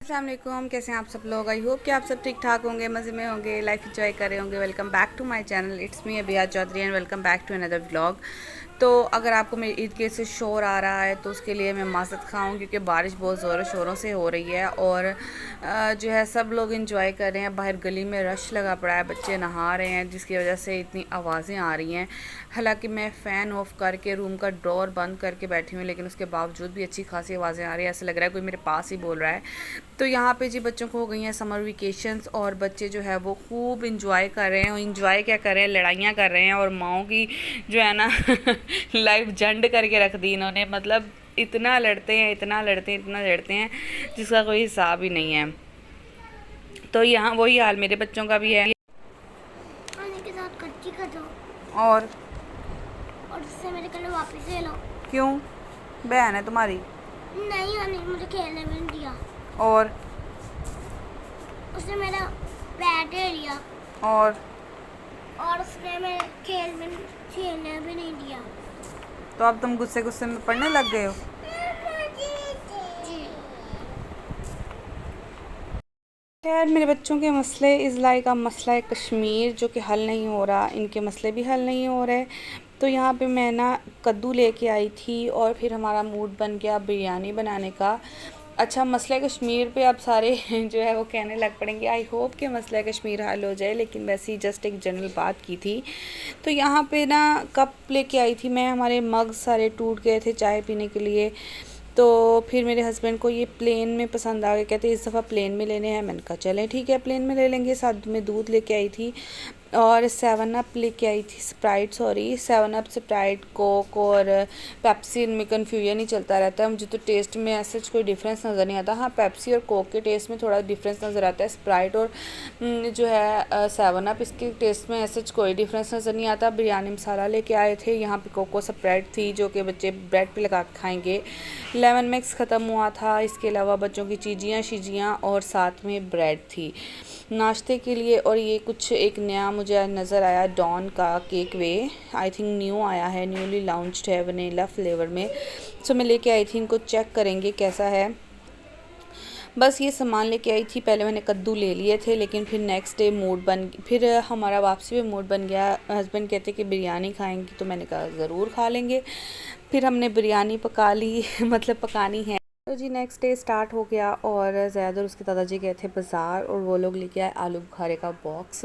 अस्सलाम वालेकुम, कैसे हैं आप सब लोग। आई होप कि आप सब ठीक ठाक होंगे, मज़े में होंगे, लाइफ एंजॉय कर रहे होंगे। Welcome back to my channel, it's me Abiya Chaudhary and welcome back to another vlog. तो अगर आपको मेरी ईद के से शोर आ रहा है तो उसके लिए मैं माज़रत खाऊँ, क्योंकि बारिश बहुत ज़ोरों शोरों से हो रही है और जो है सब लोग इंजॉय कर रहे हैं। बाहर गली में रश लगा पड़ा है, बच्चे नहा रहे हैं, जिसकी वजह से इतनी आवाज़ें आ रही हैं। हालांकि मैं फ़ैन ऑफ़ करके रूम का डोर बंद करके बैठी हूँ, लेकिन उसके बावजूद भी अच्छी खासी आवाज़ें आ रही है। ऐसा लग रहा है कोई मेरे पास ही बोल रहा है। तो यहाँ पे जी बच्चों को हो गई हैं समर वेकेशंस और बच्चे जो है वो खूब इंजॉय कर रहे हैं। और इंजॉय क्या कर रहे हैं, लड़ाइयाँ कर रहे हैं और माओ की जो है ना लाइफ झंड करके रख दी इन्होंने। मतलब इतना लड़ते हैं, इतना लड़ते हैं, इतना लड़ते हैं जिसका कोई हिसाब ही नहीं है। तो यहाँ वही हाल मेरे बच्चों का भी है। खाने के साथ कच्ची खा दो और और उससे मेरे कलर वापस ले लो। क्यों, बहन है तुम्हारी? नहीं हनी, मुझे खेलने भी नहीं दिया। और उसने मेरा बैट ले लिया और और उसने मेरे खेलने भी नहीं दिया। तो अब तुम गुस्से गुस्से में पढ़ने लग गए हो। जी। खैर, मेरे बच्चों के मसले इज़ लाइक अ मसला कश्मीर, जो कि हल नहीं हो रहा। इनके मसले भी हल नहीं हो रहे। तो यहाँ पे मैं ना कद्दू लेके आई थी और फिर हमारा मूड बन गया बिरयानी बनाने का। अच्छा, मसला कश्मीर पे अब सारे जो है वो कहने लग पड़ेंगे। आई होप कि मसला कश्मीर हल हो जाए, लेकिन वैसे ही जस्ट एक जनरल बात की थी। तो यहाँ पे ना कप लेके आई थी मैं, हमारे मग सारे टूट गए थे चाय पीने के लिए। तो फिर मेरे हस्बैंड को ये प्लेन में पसंद आ गए, कहते इस दफ़ा प्लेन में लेने हैं। मैंने कहा चलें ठीक है, प्लेन में ले लेंगे। साथ में दूध लेके आई थी और 7 अप लेके आई थी, Sprite sorry 7 up, Sprite, Coke और पेप्सी। इनमें कन्फ्यूजन ही चलता रहता है। मुझे तो टेस्ट में ऐसे कोई डिफरेंस नज़र नहीं आता। हाँ, पेप्सी और कोक के टेस्ट में थोड़ा डिफरेंस नज़र आता है। स्प्राइट और जो है 7 अप, इसके टेस्ट में ऐसे कोई डिफरेंस नज़र नहीं आता। बिरयानी मसाला लेके आए थे। यहाँ पे कोको स्प्रेड थी जो कि बच्चे ब्रेड पे लगा के खाएंगे। लेमन मिक्स ख़त्म हुआ था। इसके अलावा बच्चों की चीज़ियाँ शीजियाँ और साथ में ब्रेड थी नाश्ते के लिए। और ये कुछ एक नया मुझे नज़र आया, डॉन का cake way, I think new आया है, न्यूली लॉन्च्ड है वनीला फ्लेवर में। सो मैं लेके आई थी, इनको चेक करेंगे कैसा है। बस ये सामान लेके आई थी। पहले मैंने कद्दू ले लिए थे, लेकिन फिर नेक्स्ट डे मूड बन, फिर हमारा वापसी में मूड बन गया। हस्बैंड कहते कि बिरयानी खाएंगी, तो मैंने कहा ज़रूर खा लेंगे। फिर हमने बिरयानी पका ली मतलब पकानी है। तो जी नेक्स्ट डे स्टार्ट हो गया और ज़्यादा उसके दादाजी गए थे बाज़ार और वो लोग लेके आए आलू बुखारे का बॉक्स।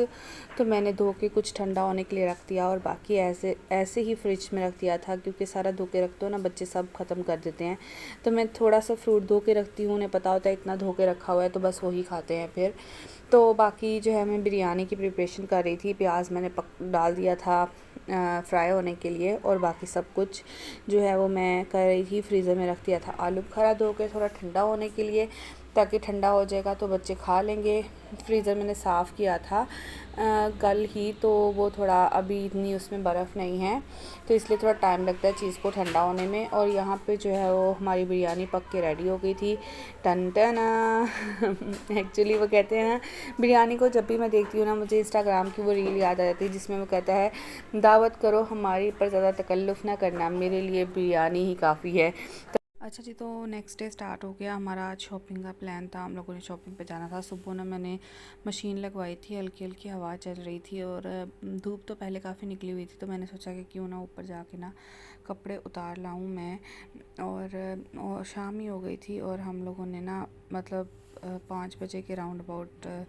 तो मैंने धो के कुछ ठंडा होने के लिए रख दिया और बाकी ऐसे ऐसे ही फ्रिज में रख दिया था, क्योंकि सारा धो के रख दो ना बच्चे सब ख़त्म कर देते हैं। तो मैं थोड़ा सा फ्रूट धो के रखती हूँ, उन्हें पता होता है इतना धो के रखा हुआ है तो बस वही खाते हैं फिर। तो बाकी जो है मैं बिरयानी की प्रिपरेशन कर रही थी। प्याज मैंने डाल दिया था फ्राई होने के लिए और बाकी सब कुछ जो है वो मैं कर रही थी। फ्रीज़र में रख दिया था आलू बुखारा धो के थोड़ा ठंडा होने के लिए, ताकि ठंडा हो जाएगा तो बच्चे खा लेंगे। फ्रीज़र मैंने साफ़ किया था कल ही, तो वो थोड़ा अभी इतनी उसमें बर्फ़ नहीं है, तो इसलिए थोड़ा टाइम लगता है चीज़ को ठंडा होने में। और यहाँ पे जो है वो हमारी बिरयानी पक के रेडी हो गई थी। टन टना एक्चुअली वो कहते हैं ना, बिरयानी को जब भी मैं देखती हूँ ना, मुझे इंस्टाग्राम की वो रील याद आ जाती है जिसमें वो कहता है दावत करो हमारी पर ज़्यादा तकल्लुफ़ ना करना, मेरे लिए बिरयानी ही काफ़ी है। अच्छा जी, तो नेक्स्ट डे स्टार्ट हो गया हमारा। आज शॉपिंग का प्लान था, हम लोगों ने शॉपिंग पे जाना था। सुबह ना मैंने मशीन लगवाई थी, हल्की हल्की हवा चल रही थी और धूप तो पहले काफ़ी निकली हुई थी, तो मैंने सोचा कि क्यों ना ऊपर जाके ना कपड़े उतार लाऊं मैं। और शाम ही हो गई थी और हम लोगों ने ना मतलब 5 बजे के राउंड अबाउट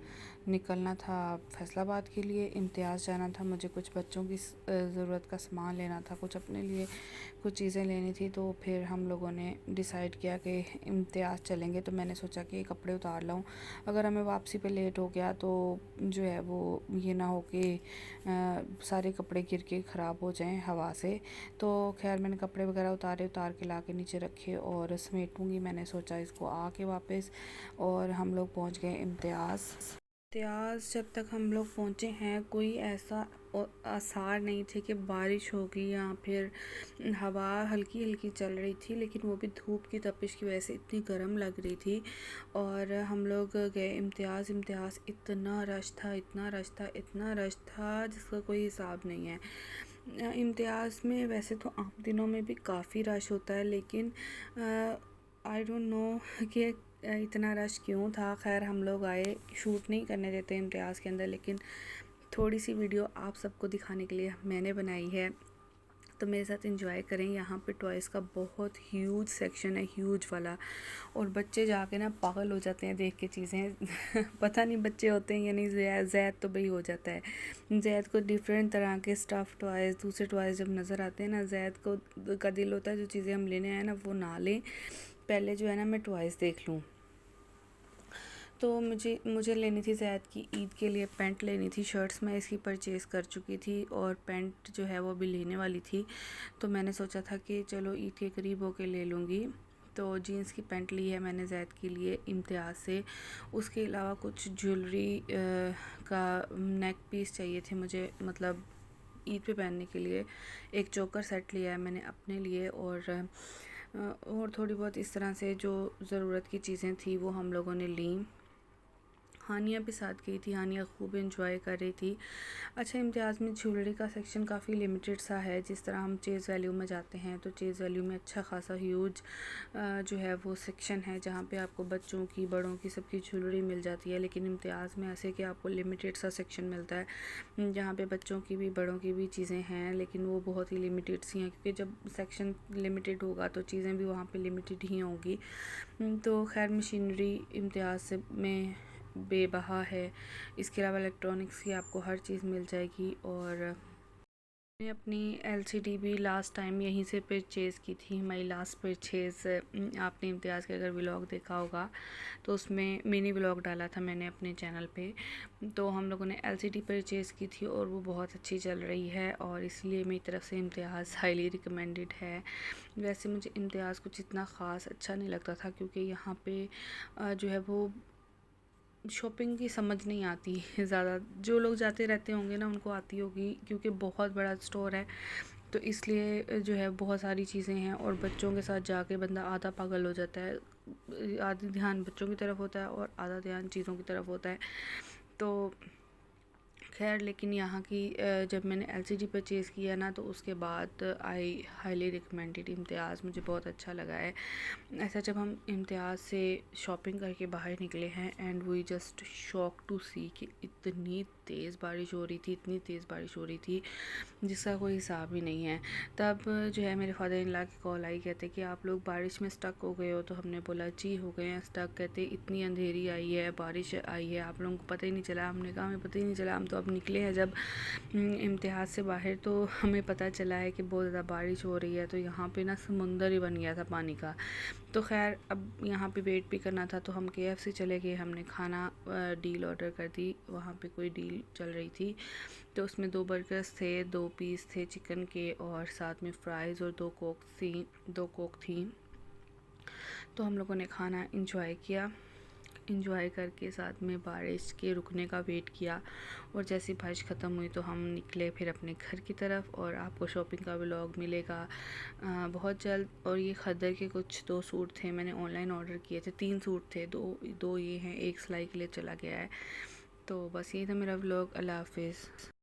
निकलना था फैसलाबाद के लिए। इम्तियाज़ जाना था, मुझे कुछ बच्चों की ज़रूरत का सामान लेना था, कुछ अपने लिए कुछ चीज़ें लेनी थी। तो फिर हम लोगों ने डिसाइड किया कि इम्तियाज़ चलेंगे। तो मैंने सोचा कि कपड़े उतार लाऊं, अगर हमें वापसी पे लेट हो गया तो जो है वो ये ना हो कि सारे कपड़े गिर के ख़राब हो जाएं हवा से। तो खैर मैंने कपड़े वगैरह उतार के ला के नीचे रखे और समेटूँगी। मैंने सोचा इसको आके वापस, और हम लोग पहुंच गए इम्तियाज़। जब तक हम लोग पहुंचे हैं कोई ऐसा आसार नहीं थे कि बारिश होगी या फिर हवा हल्की हल्की चल रही थी, लेकिन वो भी धूप की तपिश की वजह से इतनी गर्म लग रही थी। और हम लोग गए इम्तियाज़। इतना रश था, इतना रश था, इतना रश था जिसका कोई हिसाब नहीं है। इम्तियाज़ में वैसे तो आम दिनों में भी काफ़ी रश होता है, लेकिन आई डोंट नो कि इतना रश क्यों था। खैर हम लोग आए, शूट नहीं करने देते इम्तियाज़ के अंदर, लेकिन थोड़ी सी वीडियो आप सबको दिखाने के लिए मैंने बनाई है, तो मेरे साथ एंजॉय करें। यहाँ पे टॉयज़ का बहुत ह्यूज सेक्शन है, ह्यूज वाला, और बच्चे जाके ना पागल हो जाते हैं देख के चीज़ें पता नहीं बच्चे होते हैं या नहीं। जैद तो भाई हो जाता है। जैद को डिफरेंट तरह के स्टफ़ टॉयज़, दूसरे टॉयज़ जब नज़र आते हैं ना, जैद को का दिल होता है जो चीज़ें हम लेने आए ना वो ना लें, पहले जो है ना मैं टॉयज़ देख लूँ। तो मुझे लेनी थी ज़ैद की ईद के लिए पैंट लेनी थी। शर्ट्स मैं इसकी परचेज़ कर चुकी थी और पैंट जो है वो भी लेने वाली थी, तो मैंने सोचा था कि चलो ईद के करीब होके ले लूँगी। तो जीन्स की पैंट ली है मैंने ज़ैद के लिए इम्तियाज़ से। उसके अलावा कुछ ज्वेलरी का नेक पीस चाहिए थे मुझे, मतलब ईद पे पहनने के लिए। एक चोकर सेट लिया है मैंने अपने लिए, और थोड़ी बहुत इस तरह से जो ज़रूरत की चीज़ें थी वो हम लोगों ने ली। हानिया भी साथ गई थी, हानिया खूब एंजॉय कर रही थी। अच्छा, इम्तियाज़ में ज्वेलरी का सेक्शन काफ़ी लिमिटेड सा है। जिस तरह हम चेज़ वैल्यू में जाते हैं तो चेज़ वैल्यू में अच्छा खासा ह्यूज जो है वो सेक्शन है जहाँ पे आपको बच्चों की, बड़ों की, सबकी ज्वेलरी मिल जाती है। लेकिन इम्तियाज़ में ऐसे कि आपको लिमिटेड सा सेक्शन मिलता है जहाँ पे बच्चों की भी, बड़ों की भी चीज़ें हैं, लेकिन वो बहुत ही लिमिटेड सी हैं, क्योंकि जब सेक्शन लिमिटेड होगा तो चीज़ें भी वहाँ पे लिमिटेड ही होंगी। तो खैर मशीनरी इम्तियाज़ में बेबहा है। इसके अलावा इलेक्ट्रॉनिक्स की आपको हर चीज़ मिल जाएगी। और मैंने अपनी एलसीडी भी लास्ट टाइम यहीं से परचेज़ की थी। माई लास्ट परचेज़, आपने इम्तियाज़ का अगर व्लॉग देखा होगा तो उसमें मिनी व्लॉग डाला था मैंने अपने चैनल पे। तो हम लोगों ने एलसीडी परचेज़ की थी और वो बहुत अच्छी चल रही है, और इसलिए मेरी तरफ से इम्तियाज़ हाईली रिकमेंडेड है। वैसे मुझे इम्तियाज़ कुछ इतना ख़ास अच्छा नहीं लगता था, क्योंकि यहाँ पे जो है वो शॉपिंग की समझ नहीं आती ज़्यादा। जो लोग जाते रहते होंगे ना उनको आती होगी, क्योंकि बहुत बड़ा स्टोर है, तो इसलिए जो है बहुत सारी चीज़ें हैं, और बच्चों के साथ जाके बंदा आधा पागल हो जाता है। आधी ध्यान बच्चों की तरफ होता है और आधा ध्यान चीज़ों की तरफ होता है। तो खैर, लेकिन यहाँ की जब मैंने एलसीडी परचेज़ किया ना तो उसके बाद आई हाईली रिकमेंडेड इम्तियाज़, मुझे बहुत अच्छा लगा है। ऐसा जब हम इम्तियाज़ से शॉपिंग करके बाहर निकले हैं, and we just shock to see कि इतनी तेज़ बारिश हो रही थी, इतनी तेज़ बारिश हो रही थी जिसका कोई हिसाब ही नहीं है। तब जो है मेरे फादर इन लॉ की कॉल आई, कहते कि आप लोग बारिश में स्टक हो गए हो। तो हमने बोला जी हो गए हैं स्टक। कहते इतनी अंधेरी आई है, बारिश आई है, आप लोगों को पता ही नहीं चला। हमने कहा हमें पता ही नहीं चला, हम तो अब निकले हैं जब इम्तियाज़ से बाहर, तो हमें पता चला है कि बहुत ज़्यादा बारिश हो रही है। तो यहाँ पे ना समुंदर ही बन गया था पानी का। तो खैर अब यहाँ पे वेट भी करना था, तो हम KFC चले गए। हमने खाना डील ऑर्डर कर दी, वहाँ पे कोई डील चल रही थी। तो उसमें 2 बर्गर्स थे, 2 पीस थे चिकन के, और साथ में फ्राइज़ और 2 कोक थी। तो हम लोगों ने खाना इंजॉय किया। इंजॉय करके साथ में बारिश के रुकने का वेट किया, और जैसी बारिश ख़त्म हुई तो हम निकले फिर अपने घर की तरफ। और आपको शॉपिंग का व्लॉग मिलेगा बहुत जल्द। और ये खद्दर के कुछ 2 सूट थे, मैंने ऑनलाइन ऑर्डर किए थे। 3 सूट थे, दो ये हैं, एक सिलाई के लिए चला गया है। तो बस ये था मेरा व्लॉग। अल्लाह हाफिज़।